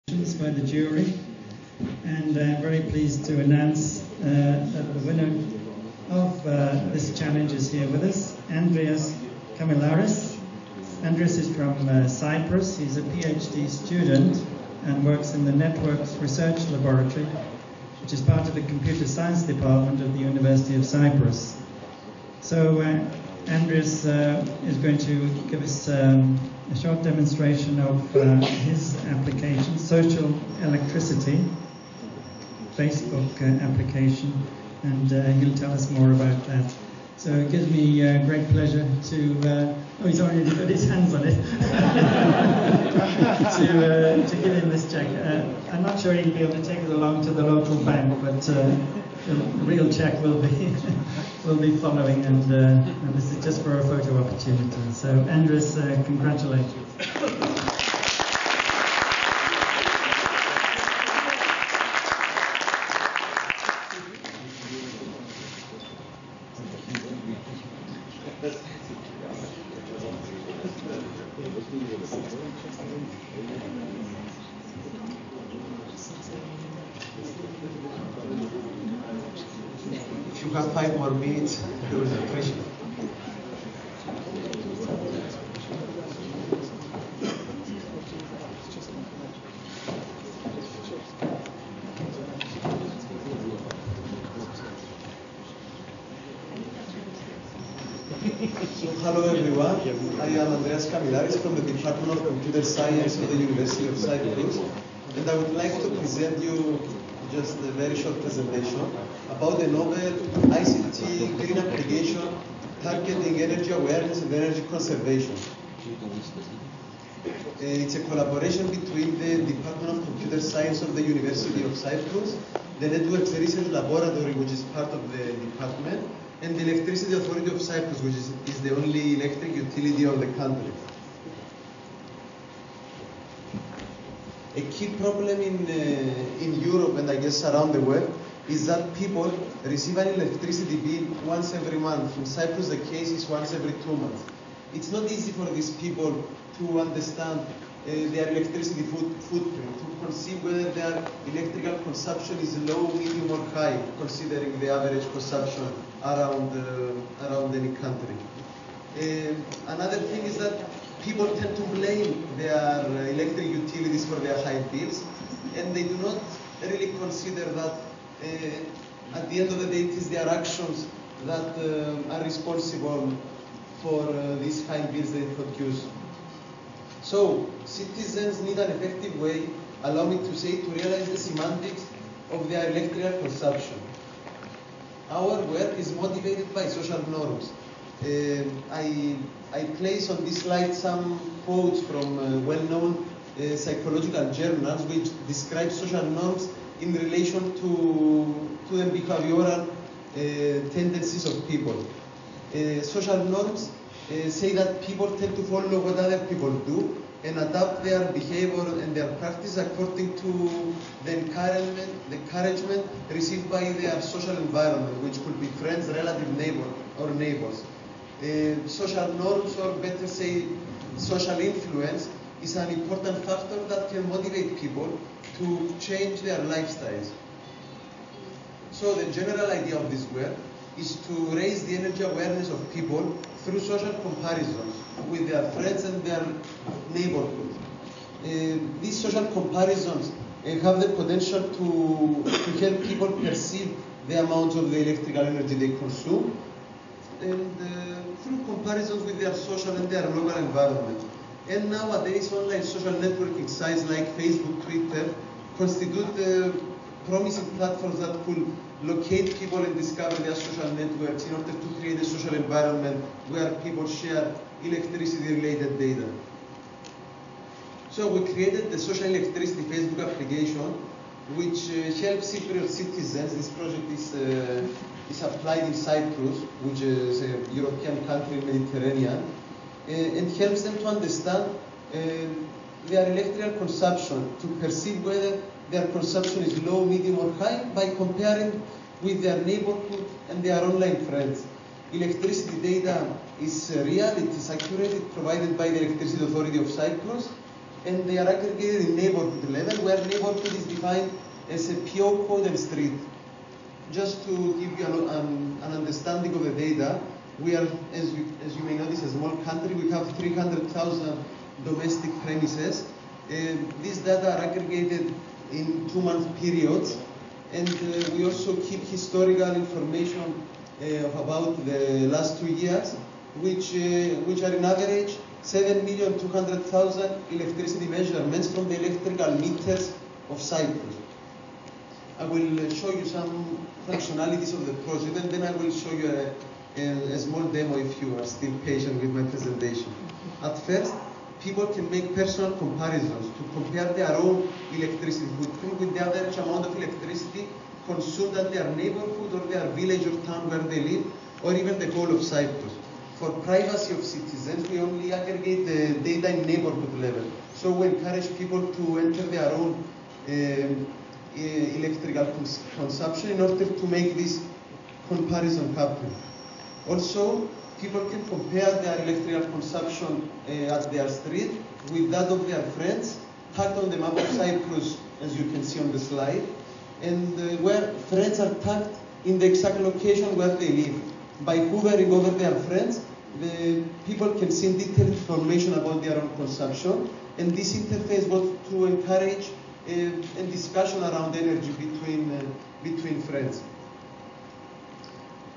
by the jury, and I'm very pleased to announce that the winner of this challenge is here with us, Andreas Kamilaris. Andreas is from Cyprus. He's a PhD student and works in the Networks Research Laboratory, which is part of the Computer Science Department of the University of Cyprus. So Andreas is going to give us a short demonstration of his application, Social Electricity, Facebook application, and he'll tell us more about that. So it gives me great pleasure to, oh, he's already got his hands on it, to give him this check. I'm not sure he'll be able to take it along to the local bank, but the real check will be will be following, and this is just for a photo opportunity. So Andreas, congratulations. If you have 5 more minutes, I would appreciate it. Hello everyone, I am Andreas Kamilaris from the Department of Computer Science of the University of Cyprus, and I would like to present you just a very short presentation about the novel ICT green application targeting energy awareness and energy conservation. It's a collaboration between the Department of Computer Science of the University of Cyprus, the Networks Research Laboratory, which is part of the department, and the Electricity Authority of Cyprus, which is the only electric utility of the country. A key problem in Europe and I guess around the world is that people receive an electricity bill once every month. In Cyprus, the case is once every 2 months. It's not easy for these people to understand their electricity footprint, to conceive whether their electrical consumption is low, medium, or high, considering the average consumption around any country. Another thing is that people tend to blame their electric utilities for their high bills, and they do not really consider that at the end of the day it is their actions that are responsible for these high bills they produce. So citizens need an effective way, allow me to say, to realize the semantics of their electrical consumption. Our work is motivated by social norms. I place on this slide some quotes from well-known psychological journals which describe social norms in relation to the behavioral tendencies of people. Social norms say that people tend to follow what other people do and adapt their behavior and their practice according to the encouragement received by their social environment, which could be friends, relative, neighbors. Social norms, or better say social influence, is an important factor that can motivate people to change their lifestyles. So the general idea of this work is to raise the energy awareness of people through social comparisons with their friends and their neighborhood. These social comparisons have the potential to help people perceive the amount of the electrical energy they consume, and through comparisons with their social and their local environment. And nowadays, online social networking sites like Facebook, Twitter constitute promising platforms that could locate people and discover their social networks in order to create a social environment where people share electricity-related data. So we created the Social Electricity Facebook application, which helps Cypriot citizens. This project is applied in Cyprus, which is a European country in the Mediterranean, and helps them to understand their electrical consumption, to perceive whether their consumption is low, medium, or high by comparing with their neighborhood and their online friends. Electricity data is real, it is accurate, it's provided by the Electricity Authority of Cyprus, and they are aggregated in neighborhood level, where neighborhood is defined as a PO code and street. Just to give you an understanding of the data, we are, as you may notice, a small country. We have 300,000 domestic premises. These data are aggregated in 2-month periods, and we also keep historical information about the last 2 years, which are in average 7,200,000 electricity measurements from the electrical meters of Cyprus. I will show you some functionalities of the project, and then I will show you a small demo if you are still patient with my presentation. At first, people can make personal comparisons to compare their own electricity footprint with the average amount of electricity consumed at their neighborhood or their village or town where they live, or even the whole of Cyprus. For privacy of citizens, we only aggregate the data in neighborhood level. So we encourage people to enter their own electrical consumption in order to make this comparison happen. Also, people can compare their electrical consumption at their street with that of their friends, tagged on the map of Cyprus, as you can see on the slide, and where friends are tagged in the exact location where they live. By hovering over their friends, the people can see detailed information about their own consumption, and this interface was to encourage a discussion around energy between friends.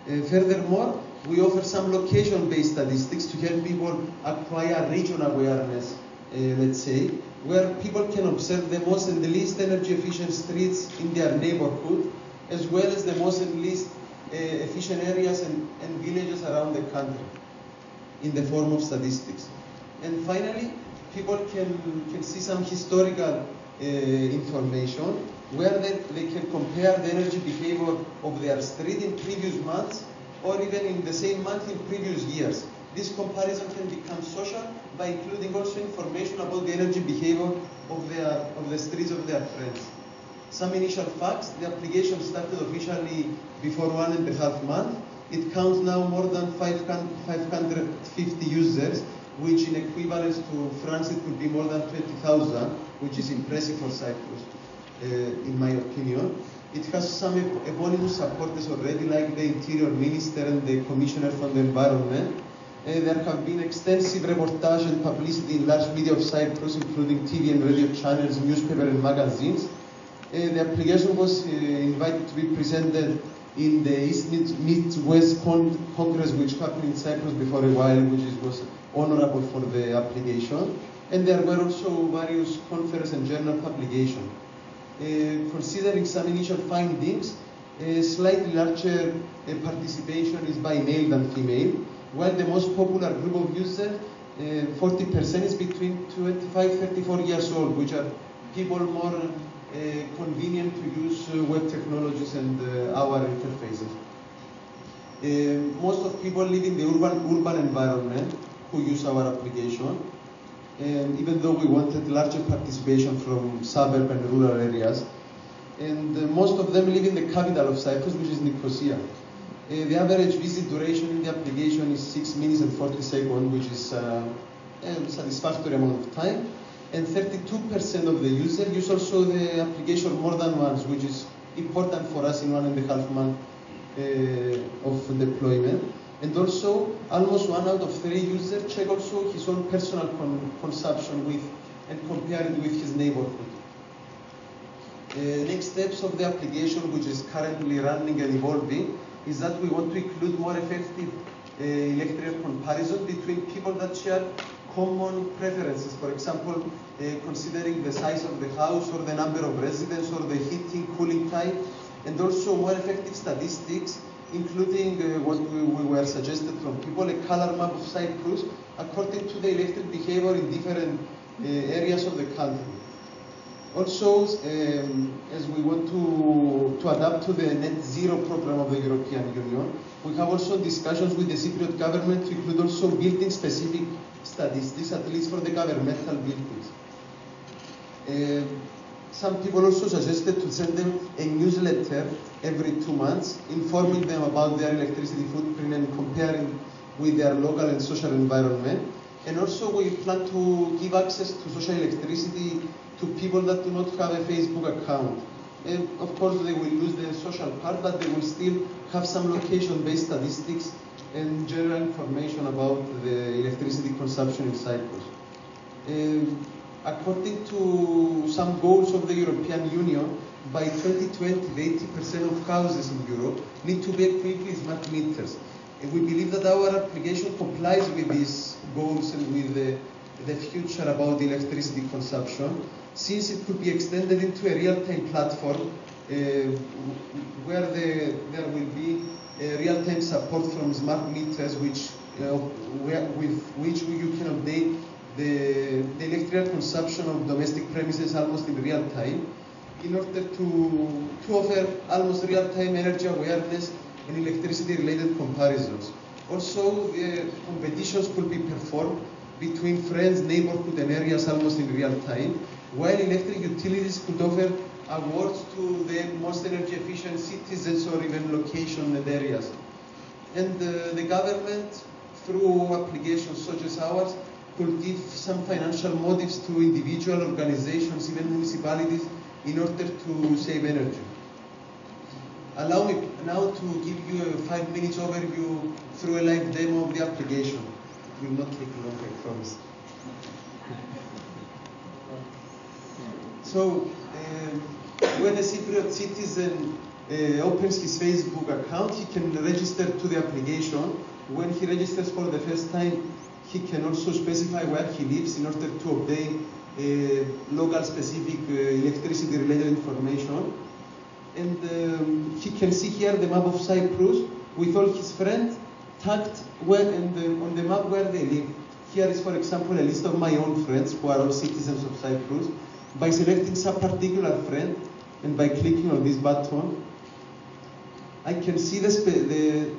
Furthermore, we offer some location-based statistics to help people acquire region awareness, let's say, where people can observe the most and the least energy efficient streets in their neighborhood, as well as the most and least efficient areas and villages around the country in the form of statistics. And finally, people can see some historical information where they can compare the energy behavior of their street in previous months or even in the same month in previous years. This comparison can become social by including also information about the energy behavior of the streets of their friends. Some initial facts: the application started officially before 1.5 months. It counts now more than 550 users, which in equivalence to France it would be more than 20,000, which is impressive for Cyprus, in my opinion. It has some eponymous supporters already, like the Interior Minister and the Commissioner for the Environment. There have been extensive reportage and publicity in large media of Cyprus, including TV and radio channels, newspaper and magazines. The application was invited to be presented in the East Mid-West Congress, which happened in Cyprus before a while, which was honorable for the application. And there were also various conference and journal publications. Considering some initial findings, a slightly larger participation is by male than female, while the most popular group of users, 40%, is between 25 and 34 years old, which are people more convenient to use web technologies and our interfaces. Most of people live in the urban environment who use our application, even though we wanted larger participation from suburban and rural areas. And most of them live in the capital of Cyprus, which is Nicosia. The average visit duration in the application is 6 minutes and 40 seconds, which is a satisfactory amount of time. And 32% of the users use also the application more than once, which is important for us in 1.5 months of deployment. And also, almost 1 out of 3 users check also his own personal consumption with and compare it with his neighborhood. Next steps of the application, which is currently running and evolving, is that we want to include more effective electrical comparison between people that share common preferences. For example, considering the size of the house or the number of residents or the heating, cooling type, and also more effective statistics, including what we were suggested from people, a color map of Cyprus according to the electric behavior in different areas of the country. Also, as we want to adapt to the net zero program of the European Union, we have also discussions with the Cypriot government to include also building specific statistics, at least for the governmental buildings. Some people also suggested to send them a newsletter every 2 months, informing them about their electricity footprint and comparing with their local and social environment. And also we plan to give access to social electricity to people that do not have a Facebook account. And of course they will lose the social part, but they will still have some location-based statistics and general information about the electricity consumption in Cyprus. According to some goals of the European Union, by 2020, 80% of houses in Europe need to be equipped with smart meters. And we believe that our application complies with these goals and with the future about electricity consumption, since it could be extended into a real-time platform where there will be real-time support from smart meters, with which you can update the electrical consumption of domestic premises almost in real time, in order to offer almost real-time energy awareness and electricity-related comparisons. Also, competitions could be performed between friends, neighborhood, and areas almost in real time, while electric utilities could offer awards to the most energy-efficient citizens or even location and areas. And the government, through applications such as ours, could give some financial motives to individual organizations, even municipalities, in order to save energy. Allow me now to give you a 5 minutes overview through a live demo of the application. It will not take long, I promise. So, when a Cypriot citizen opens his Facebook account, he can register to the application. When he registers for the first time, he can also specify where he lives in order to obtain local specific electricity related information. And he can see here the map of Cyprus with all his friends tagged on the map where they live. Here is, for example, a list of my own friends who are all citizens of Cyprus. By selecting some particular friend and by clicking on this button, I can see the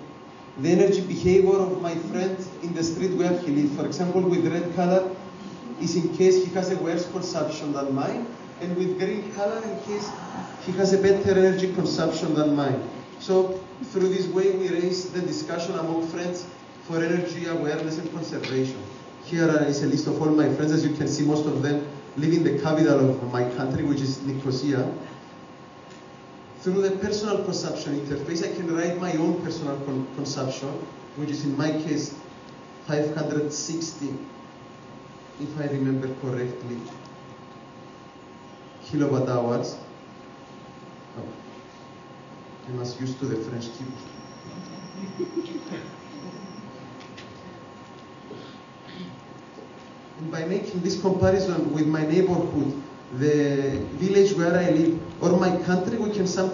energy behavior of my friend in the street where he lives. For example, with red color is in case he has a worse consumption than mine, and with green color in case he has a better energy consumption than mine. So through this way we raise the discussion among friends for energy awareness and conservation. Here is a list of all my friends. As you can see, most of them live in the capital of my country, which is Nicosia. Through the personal consumption interface, I can write my own personal consumption, which is in my case 560, if I remember correctly, kilowatt hours. Oh, I'm as used to the French keyboard. And by making this comparison with my neighborhood, the village where I live, or my country, we can some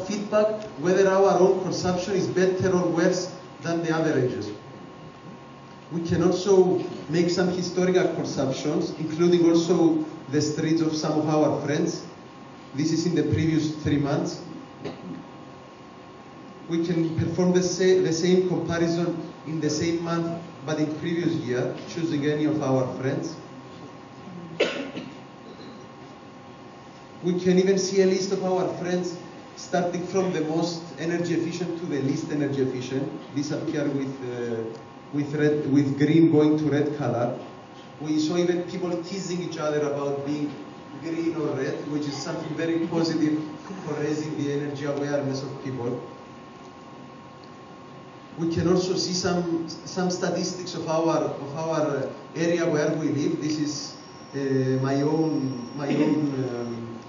feedback whether our own consumption is better or worse than the averages. We can also make some historical consumptions, including also the streets of some of our friends. This is in the previous 3 months. We can perform the same comparison in the same month, but in previous year, choosing any of our friends. We can even see a list of our friends, starting from the most energy efficient to the least energy efficient. These appear with green going to red color. We saw even people teasing each other about being green or red, which is something very positive for raising the energy awareness of people. We can also see some statistics of our area where we live. This is my own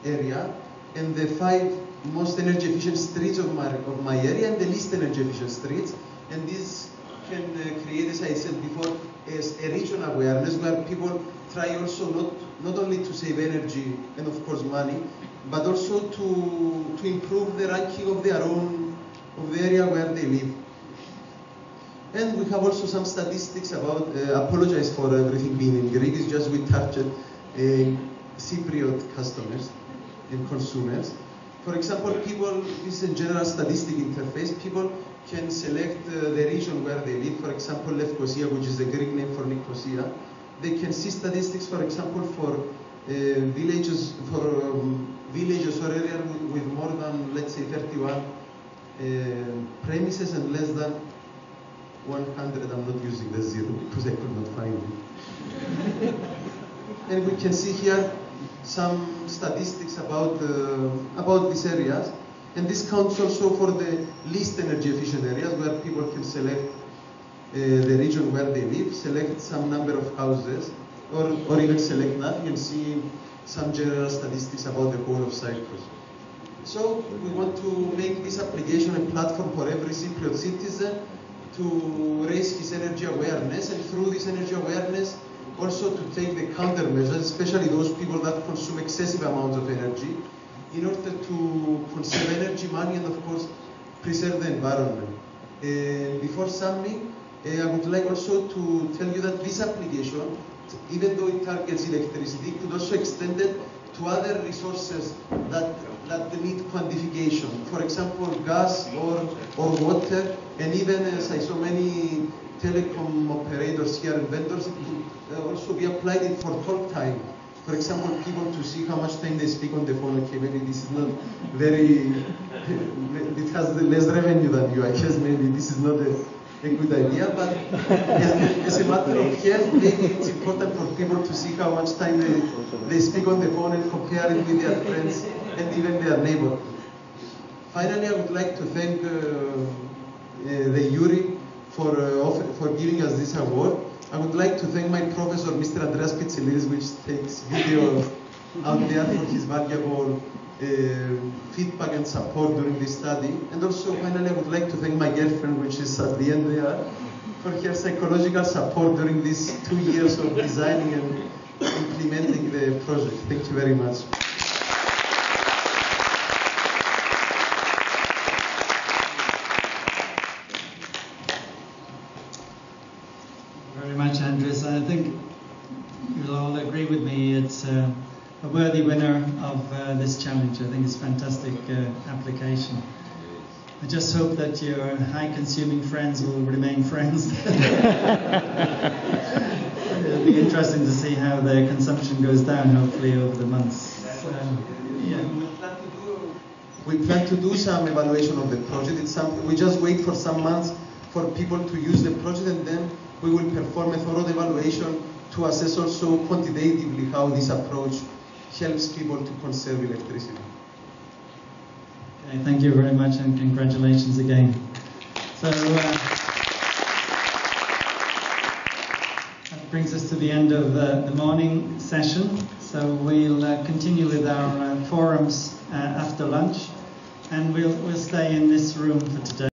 area, and the 5 most energy efficient streets of my area and the least energy efficient streets. And this can create, as I said before, as a regional awareness where people try also not only to save energy and of course money, but also to improve the ranking of the area where they live. And we have also some statistics about, apologize for everything being in Greek, it's just we target Cypriot customers and consumers. For example, people, this is a general statistic interface, people can select the region where they live. For example, Lefkosia, which is the Greek name for Nicosia. They can see statistics, for example, for villages or areas with more than, let's say, 31 premises and less than 100. I'm not using the 0 because I could not find it. And we can see here some statistics about these areas. And this counts also for the least energy efficient areas where people can select the region where they live, select some number of houses, or even select nothing and see some general statistics about the whole of Cyprus. So we want to make this application a platform for every Cypriot citizen to raise his energy awareness, and through this energy awareness also to take the countermeasures, especially those people that consume excessive amounts of energy, in order to conserve energy, money, and of course preserve the environment. Before summing, I would like also to tell you that this application, even though it targets electricity, could also extend it to other resources that need quantification. For example, gas or water, and even as I saw many telecom operators here and vendors, it could also be applied for talk time. For example, people to see how much time they speak on the phone. Okay, maybe this is not very, it has less revenue than you. I guess maybe this is not a good idea, but as a matter of health, maybe it's important for people to see how much time they speak on the phone and compare it with their friends and even their neighbor. Finally, I would like to thank the jury for giving us this award. I would like to thank my professor, Mr. Andreas Pitsilidis, which takes video out there for his valuable feedback and support during this study. And also, finally, I would like to thank my girlfriend, which is at the end there, for her psychological support during these 2 years of designing and implementing the project. Thank you very much. Very much, Andreas. I think you'll all agree with me. It's a worthy winner of this challenge. I think it's a fantastic application. I just hope that your high-consuming friends will remain friends. It'll be interesting to see how their consumption goes down, hopefully, over the months. Yeah. We plan to do some evaluation of the project. We just wait for some months for people to use the project, and then we will perform a thorough evaluation to assess also quantitatively how this approach helps people to conserve electricity. Okay, thank you very much, and congratulations again. So that brings us to the end of the morning session. So we'll continue with our forums after lunch, and we'll stay in this room for today.